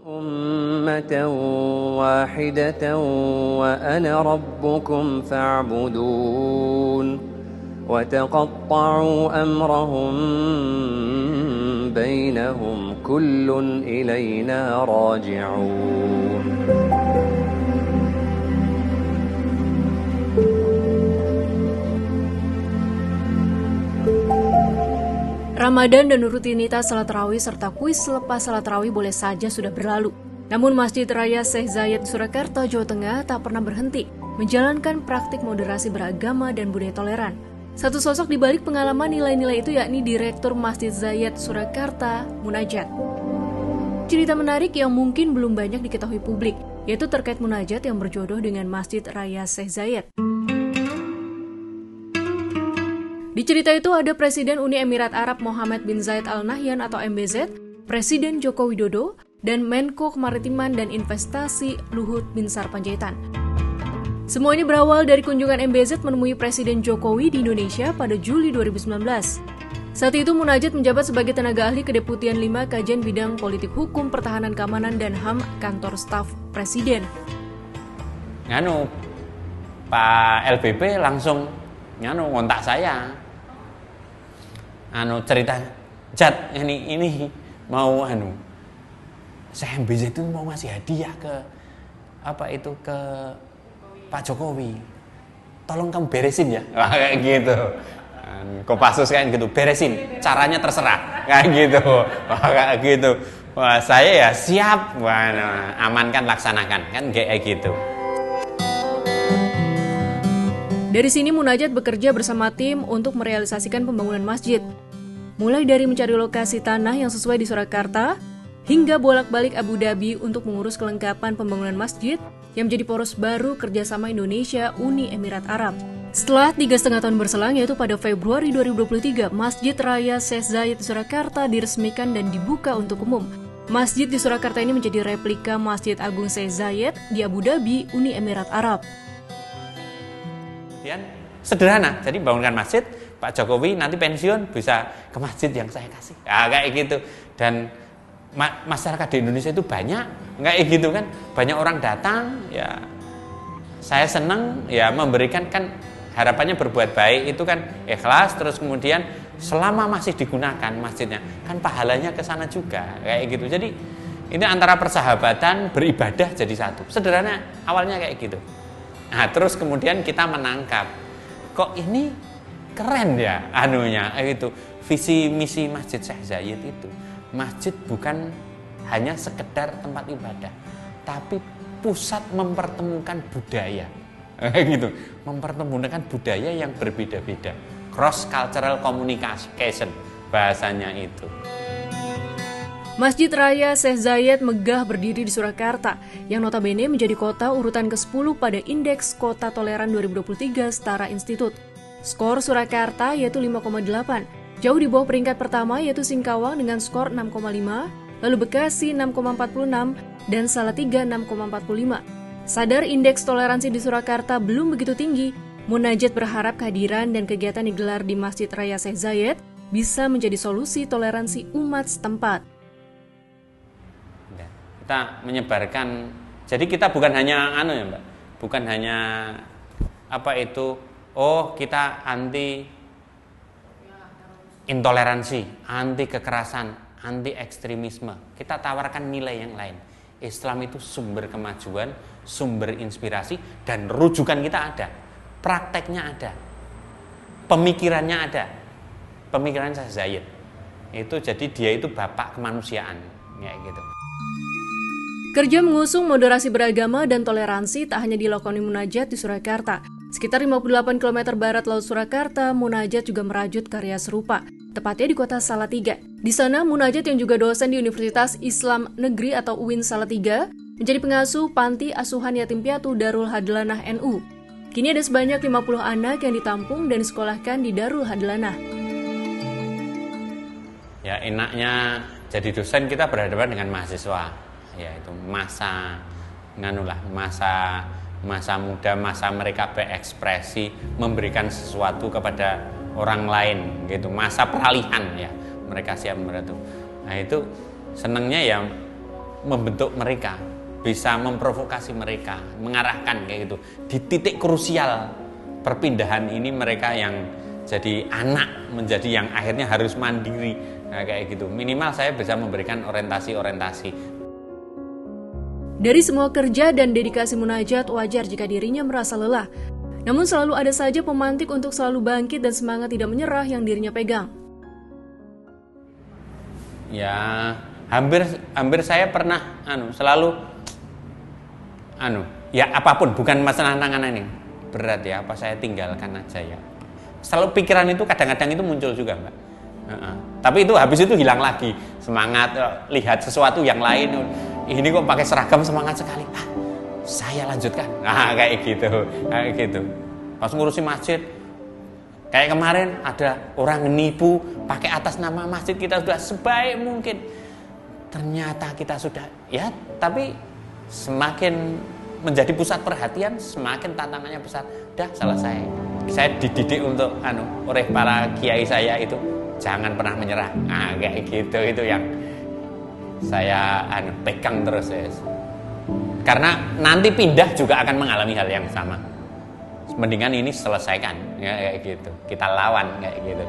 أمة واحدة وأنا ربكم فاعبدون وتقطعوا أمرهم بينهم كل إلينا راجعون. Ramadan dan rutinitas salat tarawih serta kuis selepas salat tarawih boleh saja sudah berlalu. Namun Masjid Raya Syekh Zayed Surakarta, Jawa Tengah tak pernah berhenti menjalankan praktik moderasi beragama dan budaya toleran. Satu sosok di balik pengalaman nilai-nilai itu yakni Direktur Masjid Zayed Surakarta, Munajat. Cerita menarik yang mungkin belum banyak diketahui publik, yaitu terkait Munajat yang berjodoh dengan Masjid Raya Syekh Zayed. Di cerita itu ada Presiden Uni Emirat Arab Mohammed bin Zayed Al Nahyan atau MBZ, Presiden Joko Widodo, dan Menko Kemaritiman dan Investasi Luhut Binsar Panjaitan. Semuanya berawal dari kunjungan MBZ menemui Presiden Jokowi di Indonesia pada Juli 2019. Saat itu Munajat menjabat sebagai tenaga ahli Kedeputian 5 Kajian Bidang Politik Hukum, Pertahanan Keamanan dan HAM Kantor Staf Presiden. Pak LBP langsung ngontak saya. Cerita, Jat, ini mau saya MBZ itu mau ngasih hadiah ke Pak Jokowi. Tolong kamu beresin ya. Kayak gitu. Kopassus kan gitu, beresin. Caranya terserah. Kayak gitu. Kayak gitu. Wah, saya ya siap. Wah, amankan, laksanakan. Kan kayak gitu. Dari sini Munajat bekerja bersama tim untuk merealisasikan pembangunan masjid. Mulai dari mencari lokasi tanah yang sesuai di Surakarta, hingga bolak-balik Abu Dhabi untuk mengurus kelengkapan pembangunan masjid yang menjadi poros baru kerjasama Indonesia Uni Emirat Arab. Setelah 3,5 tahun berselang, yaitu pada Februari 2023, Masjid Raya Syekh Zayed Surakarta diresmikan dan dibuka untuk umum. Masjid di Surakarta ini menjadi replika Masjid Agung Syekh Zayed di Abu Dhabi, Uni Emirat Arab. Sederhana, jadi bangunkan masjid, Pak Jokowi nanti pensiun bisa ke masjid yang saya kasih, kayak gitu. Dan masyarakat di Indonesia itu banyak, kayak gitu kan, banyak orang datang, ya saya senang ya memberikan, kan harapannya berbuat baik itu kan ikhlas, terus kemudian selama masih digunakan masjidnya, kan pahalanya ke sana juga, kayak gitu. Jadi ini antara persahabatan beribadah jadi satu, sederhana awalnya kayak gitu. Nah, terus kemudian kita menangkap, kok ini keren ya itu visi misi Masjid Syekh Zayed itu. Masjid bukan hanya sekedar tempat ibadah, tapi pusat mempertemukan budaya. Gitu, mempertemukan budaya yang berbeda-beda. Cross cultural communication bahasanya itu. Masjid Raya Syekh Zayed megah berdiri di Surakarta, yang notabene menjadi kota urutan ke-10 pada Indeks Kota Toleran 2023 Setara Institut. Skor Surakarta yaitu 5,8, jauh di bawah peringkat pertama yaitu Singkawang dengan skor 6,5, lalu Bekasi 6,46, dan Salatiga 6,45. Sadar indeks toleransi di Surakarta belum begitu tinggi, Munajat berharap kehadiran dan kegiatan digelar di Masjid Raya Syekh Zayed bisa menjadi solusi toleransi umat setempat. Kita menyebarkan, jadi kita bukan hanya Mbak, bukan hanya kita anti intoleransi, anti kekerasan, anti ekstremisme. Kita tawarkan nilai yang lain. Islam itu sumber kemajuan, sumber inspirasi, dan rujukan kita ada, prakteknya ada, pemikirannya ada, pemikiran Syekh Zayed. Itu jadi dia itu bapak kemanusiaan, kayak gitu. Kerja mengusung moderasi beragama dan toleransi tak hanya dilakoni Munajat di Surakarta. Sekitar 58 km barat Laut Surakarta, Munajat juga merajut karya serupa, tepatnya di kota Salatiga. Di sana, Munajat yang juga dosen di Universitas Islam Negeri atau UIN Salatiga, menjadi pengasuh panti asuhan yatim piatu Darul Hadlanah NU. Kini ada sebanyak 50 anak yang ditampung dan disekolahkan di Darul Hadlanah. Ya, enaknya jadi dosen kita berhadapan dengan mahasiswa. Ya, itu masa muda, masa mereka berekspresi, memberikan sesuatu kepada orang lain gitu, masa peralihan ya, mereka siap membantu. Nah, itu senangnya ya membentuk mereka, bisa memprovokasi mereka, mengarahkan kayak gitu. Di titik krusial perpindahan ini mereka yang jadi anak menjadi yang akhirnya harus mandiri, nah, kayak gitu. Minimal saya bisa memberikan orientasi. Dari semua kerja dan dedikasi Munajat, wajar jika dirinya merasa lelah. Namun selalu ada saja pemantik untuk selalu bangkit dan semangat tidak menyerah yang dirinya pegang. Ya, hampir saya pernah selalu ya apapun, bukan masalah tangan ini berat ya, apa saya tinggalkan aja ya. Selalu pikiran itu kadang-kadang itu muncul juga, Mbak. Tapi itu habis itu hilang lagi semangat, lihat sesuatu yang lain, ini kok pakai seragam semangat sekali, saya lanjutkan. Kayak gitu. Pas ngurusin masjid, kayak kemarin ada orang nipu pakai atas nama masjid, kita sudah sebaik mungkin, ternyata kita sudah ya, tapi semakin menjadi pusat perhatian, semakin tantangannya besar. Udah selesai. Saya dididik untuk oleh para kiai saya itu jangan pernah menyerah. Kayak gitu, itu yang saya pegang terus ya. Karena nanti pindah juga akan mengalami hal yang sama. Mendingan ini selesaikan, ya, kayak gitu. Kita lawan kayak gitu.